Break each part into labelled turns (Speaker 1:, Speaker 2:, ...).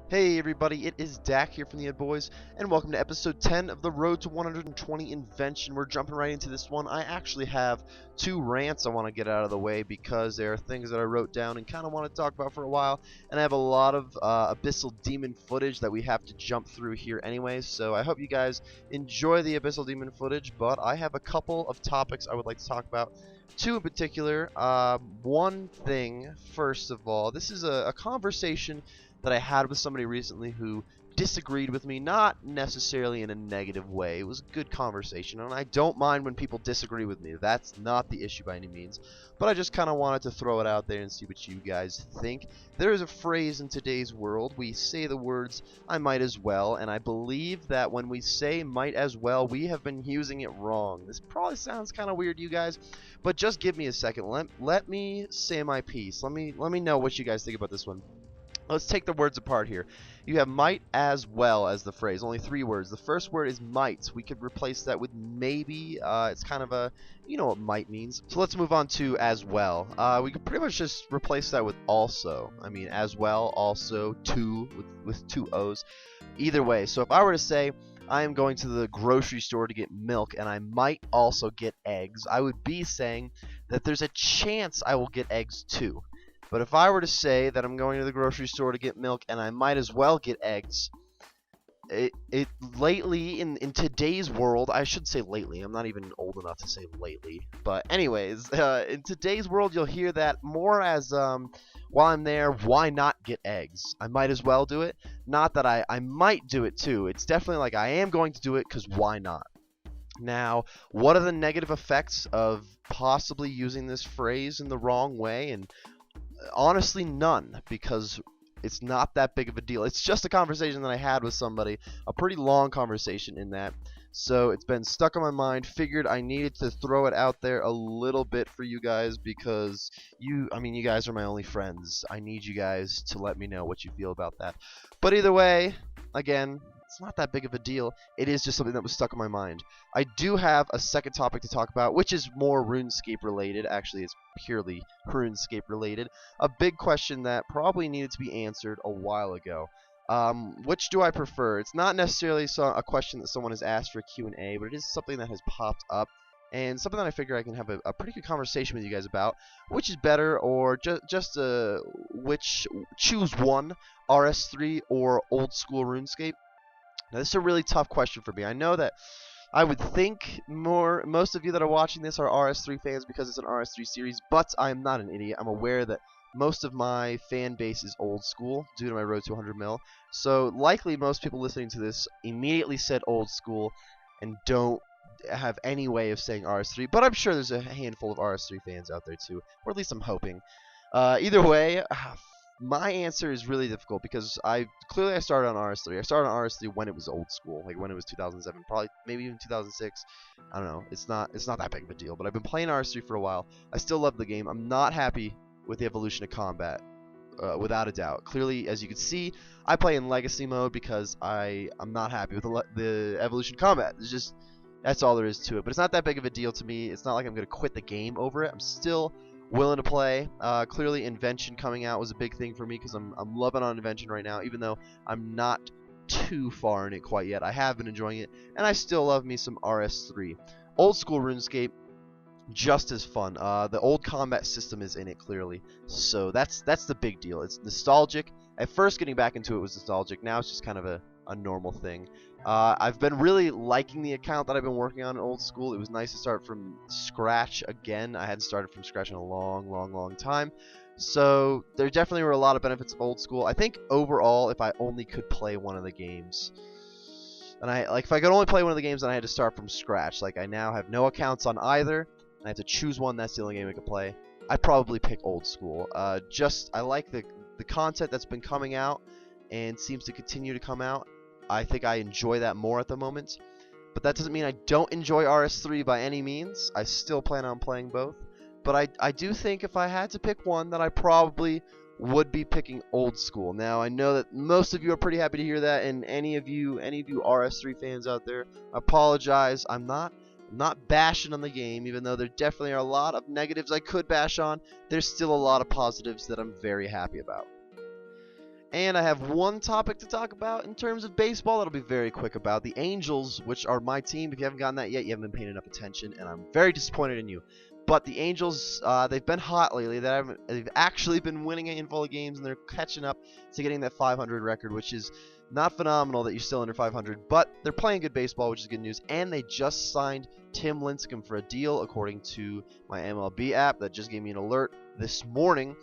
Speaker 1: Hey everybody, it is Dak here from the Ed Boys, and welcome to episode 10 of the Road to 120 Invention. We're jumping right into this one. I actually have two rants I want to get out of the way because there are things that I wrote down and kind of want to talk about for a while, and I have a lot of Abyssal Demon footage that we have to jump through here anyways, so I hope you guys enjoy the Abyssal Demon footage, but I have a couple of topics I would like to talk about. Two in particular. One thing, first of all, this is a conversation that I had with somebody recently who disagreed with me, not necessarily in a negative way. It was a good conversation, and I don't mind when people disagree with me. That's not the issue by any means. But I just kind of wanted to throw it out there and see what you guys think. There is a phrase in today's world. We say the words, I might as well, and I believe that when we say might as well, we have been using it wrong. This probably sounds kind of weird to you guys, but just give me a second. Let me say my piece. Let me know what you guys think about this one. Let's take the words apart here. You have might as well as the phrase. Only three words. The first word is might. We could replace that with maybe. It's kind of a, you know what might means. So let's move on to as well. We could pretty much just replace that with also. I mean, as well, also, to, with two O's. Either way. So if I were to say, I am going to the grocery store to get milk, and I might also get eggs, I would be saying that there's a chance I will get eggs too. But if I were to say that I'm going to the grocery store to get milk and I might as well get eggs, lately in today's world, I should say lately, I'm not even old enough to say lately, but anyways, in today's world you'll hear that more as while I'm there, why not get eggs? I might as well do it. Not that I might do it too. It's definitely like I am going to do it because why not? Now, what are the negative effects of possibly using this phrase in the wrong way? And honestly, none, because it's not that big of a deal. It's just a conversation that I had with somebody, a pretty long conversation in that. So it's been stuck on my mind. Figured I needed to throw it out there a little bit for you guys because you guys are my only friends. I need you guys to let me know what you feel about that. But either way, again, it's not that big of a deal. It is just something that was stuck in my mind. I do have a second topic to talk about, which is more RuneScape related. Actually, it's purely RuneScape related. A big question that probably needed to be answered a while ago. Which do I prefer? It's not necessarily a question that someone has asked for a Q&A, but it is something that has popped up, and something that I figure I can have a pretty good conversation with you guys about. Which is better, or choose one, RS3 or old school RuneScape? Now, this is a really tough question for me. I know that I would think most of you that are watching this are RS3 fans because it's an RS3 series, but I am not an idiot. I'm aware that most of my fan base is old school due to my Road to 100 mil. So likely most people listening to this immediately said old school and don't have any way of saying RS3, but I'm sure there's a handful of RS3 fans out there too, or at least I'm hoping. Either way, my answer is really difficult because I started on RS3. I started on RS3 when it was old school, like when it was 2007, probably maybe even 2006. I don't know. It's not that big of a deal, but I've been playing RS3 for a while. I still love the game. I'm not happy with the evolution of combat, without a doubt. Clearly, as you can see, I play in Legacy mode because I'm not happy with the evolution of combat. It's just that's all there is to it. But it's not that big of a deal to me. It's not like I'm gonna quit the game over it. I'm still willing to play. Clearly, Invention coming out was a big thing for me because I'm loving on Invention right now, even though I'm not too far in it quite yet. I have been enjoying it, and I still love me some RS3. Old school RuneScape, just as fun. The old combat system is in it clearly, so that's the big deal. It's nostalgic. At first, getting back into it was nostalgic. Now it's just kind of a normal thing. I've been really liking the account that I've been working on in old school. It was nice to start from scratch again. I hadn't started from scratch in a long time. So there definitely were a lot of benefits of old school. I think overall, if I only could play one of the games, and if I could only play one of the games, then I had to start from scratch. Like I now have no accounts on either, and I have to choose one. That's the only game I could play. I'd probably pick old school. I like the content that's been coming out and seems to continue to come out. I think I enjoy that more at the moment. But that doesn't mean I don't enjoy RS3 by any means. I still plan on playing both. But I do think if I had to pick one, that I probably would be picking old school. Now, I know that most of you are pretty happy to hear that, and any of you RS3 fans out there, apologize. I'm not bashing on the game, even though there definitely are a lot of negatives I could bash on. There's still a lot of positives that I'm very happy about. And I have one topic to talk about in terms of baseball that'll be very quick about. The Angels, which are my team. If you haven't gotten that yet, you haven't been paying enough attention, and I'm very disappointed in you. But the Angels, they've been hot lately. They've actually been winning a handful of games, and they're catching up to getting that 500 record, which is not phenomenal that you're still under 500. But they're playing good baseball, which is good news. And they just signed Tim Lincecum for a deal, according to my MLB app that just gave me an alert this morning.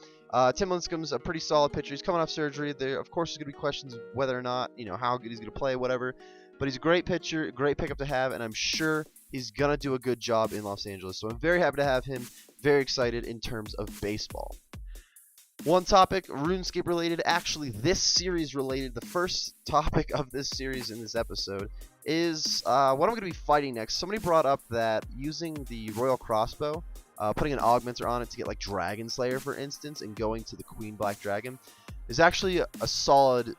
Speaker 1: Tim Lincecum's a pretty solid pitcher. He's coming off surgery. There, of course, there's going to be questions of whether or not, how good he's going to play, whatever. But he's a great pitcher, great pickup to have, and I'm sure he's going to do a good job in Los Angeles. So I'm very happy to have him, very excited in terms of baseball. One topic, RuneScape related, actually this series related. The first topic of this series in this episode is what I'm going to be fighting next. Somebody brought up that using the Royal Crossbow, putting an augmenter on it to get like Dragon Slayer, for instance, and going to the Queen Black Dragon is actually a solid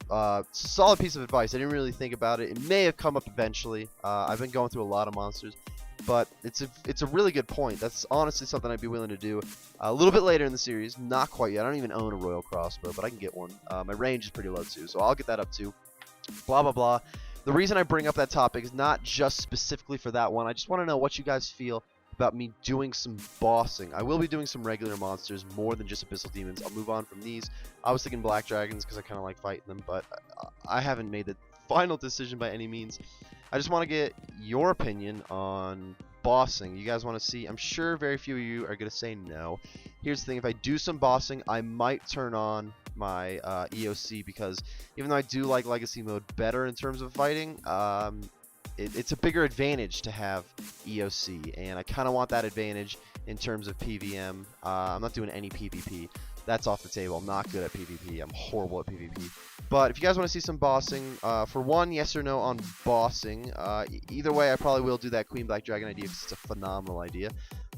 Speaker 1: piece of advice. I didn't really think about it. It may have come up eventually. I've been going through a lot of monsters, but it's a really good point. That's honestly something I'd be willing to do a little bit later in the series. Not quite yet. I don't even own a Royal Crossbow, but I can get one. My range is pretty low too, so I'll get that up too. Blah blah blah. The reason I bring up that topic is not just specifically for that one. I just want to know what you guys feel about me doing some bossing. I will be doing some regular monsters more than just Abyssal Demons. I'll move on from these. I was thinking Black Dragons because I kind of like fighting them, but I haven't made the final decision by any means. I just want to get your opinion on bossing. You guys want to see? I'm sure very few of you are going to say no. Here's the thing. If I do some bossing, I might turn on my EOC, because even though I do like Legacy Mode better in terms of fighting, it's a bigger advantage to have EOC, and I kind of want that advantage in terms of PVM. I'm not doing any PvP. That's off the table. I'm not good at PvP. I'm horrible at PvP. But if you guys want to see some bossing, for one, yes or no on bossing. Either way, I probably will do that Queen Black Dragon idea because it's a phenomenal idea.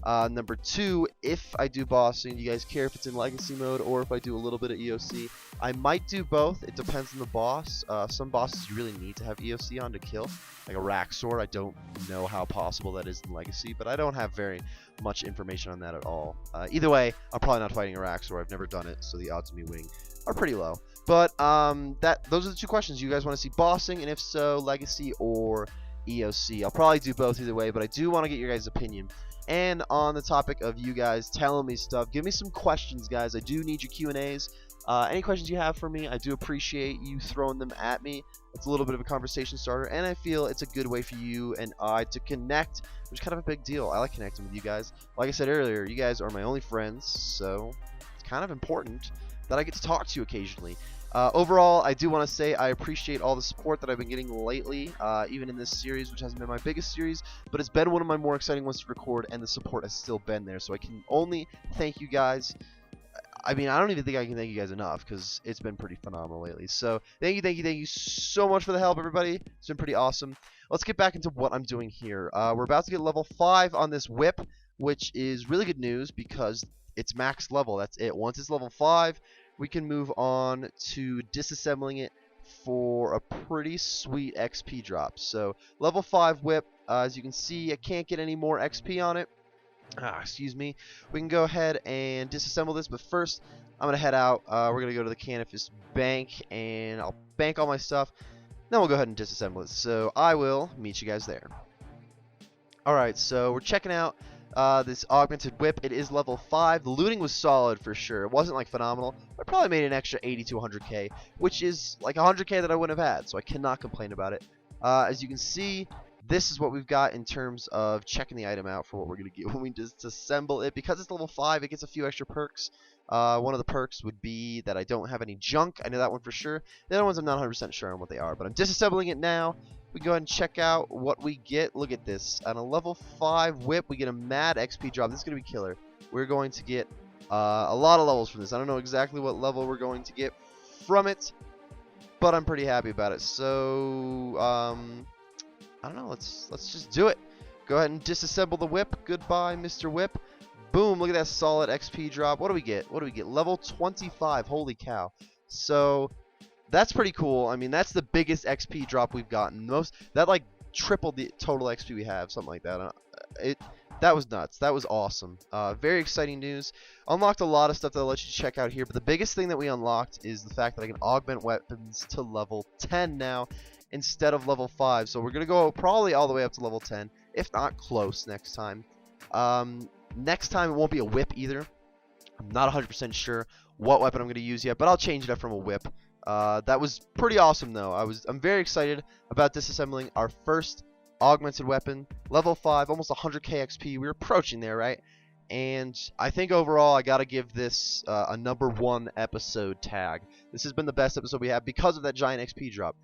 Speaker 1: Number two, if I do bossing, do you guys care if it's in Legacy Mode or if I do a little bit of EOC? I might do both. It depends on the boss. Some bosses you really need to have EOC on to kill, like a Raxor. I don't know how possible that is in Legacy, but I don't have very much information on that at all. Either way, I'm probably not fighting a Raxor. I've never done it, so the odds of me winning are pretty low. But those are the two questions. You guys want to see bossing, and if so, Legacy or EOC? I'll probably do both either way, but I do want to get your guys' opinion. And on the topic of you guys telling me stuff, give me some questions, guys. I do need your Q&As. Any questions you have for me, I do appreciate you throwing them at me. It's a little bit of a conversation starter, and I feel it's a good way for you and I to connect, which is kind of a big deal. I like connecting with you guys. Like I said earlier, you guys are my only friends, so it's kind of important that I get to talk to you occasionally. Overall, I do want to say I appreciate all the support that I've been getting lately, even in this series, which hasn't been my biggest series, but it's been one of my more exciting ones to record, and the support has still been there, so I can only thank you guys. I mean, I don't even think I can thank you guys enough, because it's been pretty phenomenal lately. So, thank you so much for the help, everybody. It's been pretty awesome. Let's get back into what I'm doing here. We're about to get level 5 on this whip, which is really good news, because it's max level. That's it. Once it's level 5, we can move on to disassembling it for a pretty sweet XP drop. So, level 5 whip, as you can see, I can't get any more XP on it. Excuse me. We can go ahead and disassemble this, but first, I'm going to head out. We're going to go to the Canifis Bank, and I'll bank all my stuff. Then we'll go ahead and disassemble it. So, I will meet you guys there. Alright, so we're checking out this augmented whip. It is level 5. The looting was solid for sure. It wasn't like phenomenal. I probably made an extra 80 to 100k, which is like 100k that I wouldn't have had, so I cannot complain about it. As you can see, this is what we've got in terms of checking the item out for what we're going to get when we disassemble it. Because it's level 5, it gets a few extra perks. One of the perks would be that I don't have any junk. I know that one for sure. The other ones I'm not 100% sure on what they are, but I'm disassembling it now. We go ahead and check out what we get. Look at this. On a level 5 whip, we get a mad XP drop. This is going to be killer. We're going to get a lot of levels from this. I don't know exactly what level we're going to get from it, but I'm pretty happy about it. So, I don't know. Let's just do it. Go ahead and disassemble the whip. Goodbye, Mr. Whip. Boom. Look at that solid XP drop. What do we get? What do we get? Level 25. Holy cow. So, that's pretty cool. I mean, that's the biggest XP drop we've gotten. That like tripled the total XP we have, something like that. That was nuts. That was awesome. Very exciting news. Unlocked a lot of stuff that I'll let you check out here, but the biggest thing that we unlocked is the fact that I can augment weapons to level 10 now instead of level 5. So we're going to go probably all the way up to level 10, if not close next time. Next time it won't be a whip either. I'm not 100% sure what weapon I'm going to use yet, but I'll change it up from a whip. That was pretty awesome though. I'm very excited about disassembling our first augmented weapon, level 5, almost 100k XP. We're approaching there, right? And I think overall I gotta give this a #1 episode tag. This has been the best episode we have because of that giant XP drop.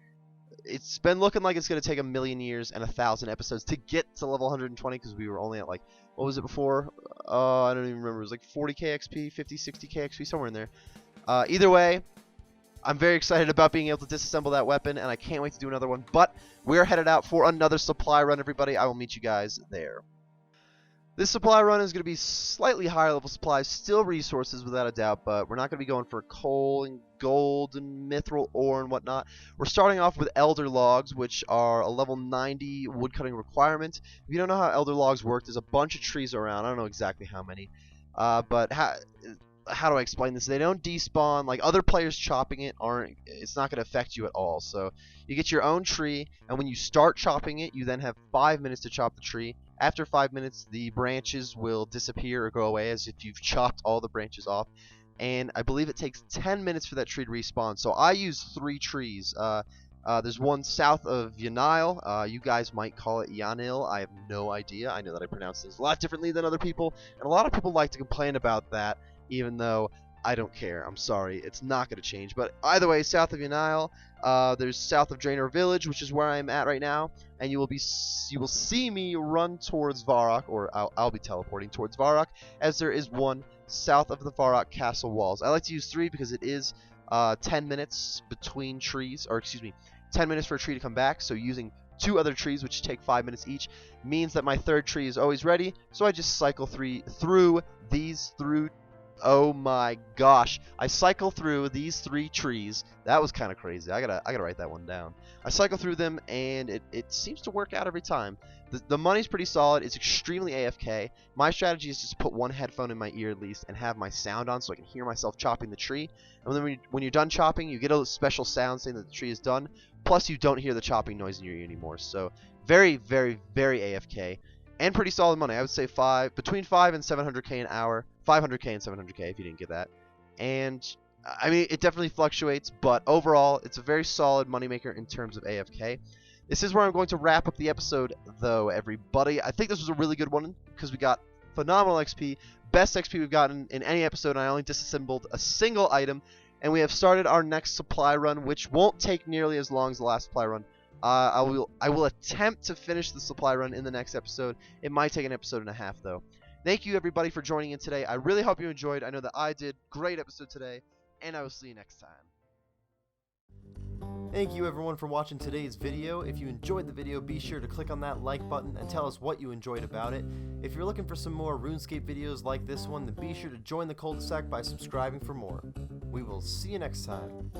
Speaker 1: It's been looking like it's gonna take 1,000,000 years and 1,000 episodes to get to level 120 because we were only at, like, what was it before? I don't even remember. It was like 40k XP, 50, 60k XP, somewhere in there. Either way, I'm very excited about being able to disassemble that weapon, and I can't wait to do another one. But we're headed out for another supply run, everybody. I will meet you guys there. This supply run is going to be slightly higher level supplies, still resources without a doubt, but we're not going to be going for coal and gold and mithril ore and whatnot. We're starting off with elder logs, which are a level 90 woodcutting requirement. If you don't know how elder logs work, there's a bunch of trees around. I don't know exactly how many, but how do I explain this? They don't despawn. Like, other players chopping it it's not going to affect you at all. So you get your own tree, and when you start chopping it, you then have 5 minutes to chop the tree. After 5 minutes, the branches will disappear or go away as if you've chopped all the branches off. And I believe it takes 10 minutes for that tree to respawn. So I use 3 trees. There's one south of Yanile. You guys might call it Yanil. I have no idea. I know that I pronounce things a lot differently than other people, and a lot of people like to complain about that, even though I don't care. I'm sorry. It's not going to change. But either way, south of Yanile, there's south of Draenor Village, which is where I'm at right now, and you will see me run towards Varrock, or I'll be teleporting towards Varrock, as there is one south of the Varrock castle walls. I like to use 3 because it is 10 minutes between trees, or excuse me, 10 minutes for a tree to come back. So using 2 other trees, which take 5 minutes each, means that my 3rd tree is always ready. So I just cycle through these. Oh my gosh, I cycle through these 3 trees. That was kind of crazy. I gotta write that one down. I cycle through them, and it seems to work out every time. The money's pretty solid. It's extremely AFK. My strategy is just to put one headphone in my ear at least and have my sound on so I can hear myself chopping the tree. And then when you're done chopping, you get a special sound saying that the tree is done. Plus, you don't hear the chopping noise in your ear anymore. So very, very, very AFK. And pretty solid money. I would say between 5 and 700k an hour. 500k and 700k if you didn't get that. And I mean, it definitely fluctuates, but overall, it's a very solid moneymaker in terms of AFK. This is where I'm going to wrap up the episode, though, everybody. I think this was a really good one because we got phenomenal XP, best XP we've gotten in any episode, and I only disassembled a single item. And we have started our next supply run, which won't take nearly as long as the last supply run. I will attempt to finish the supply run in the next episode. It might take an episode and a half, though. Thank you, everybody, for joining in today. I really hope you enjoyed. I know that I did. Great episode today, and I will see you next time. Thank you, everyone, for watching today's video. If you enjoyed the video, be sure to click on that like button and tell us what you enjoyed about it. If you're looking for some more RuneScape videos like this one, then be sure to join the cul-de-sac by subscribing for more. We will see you next time.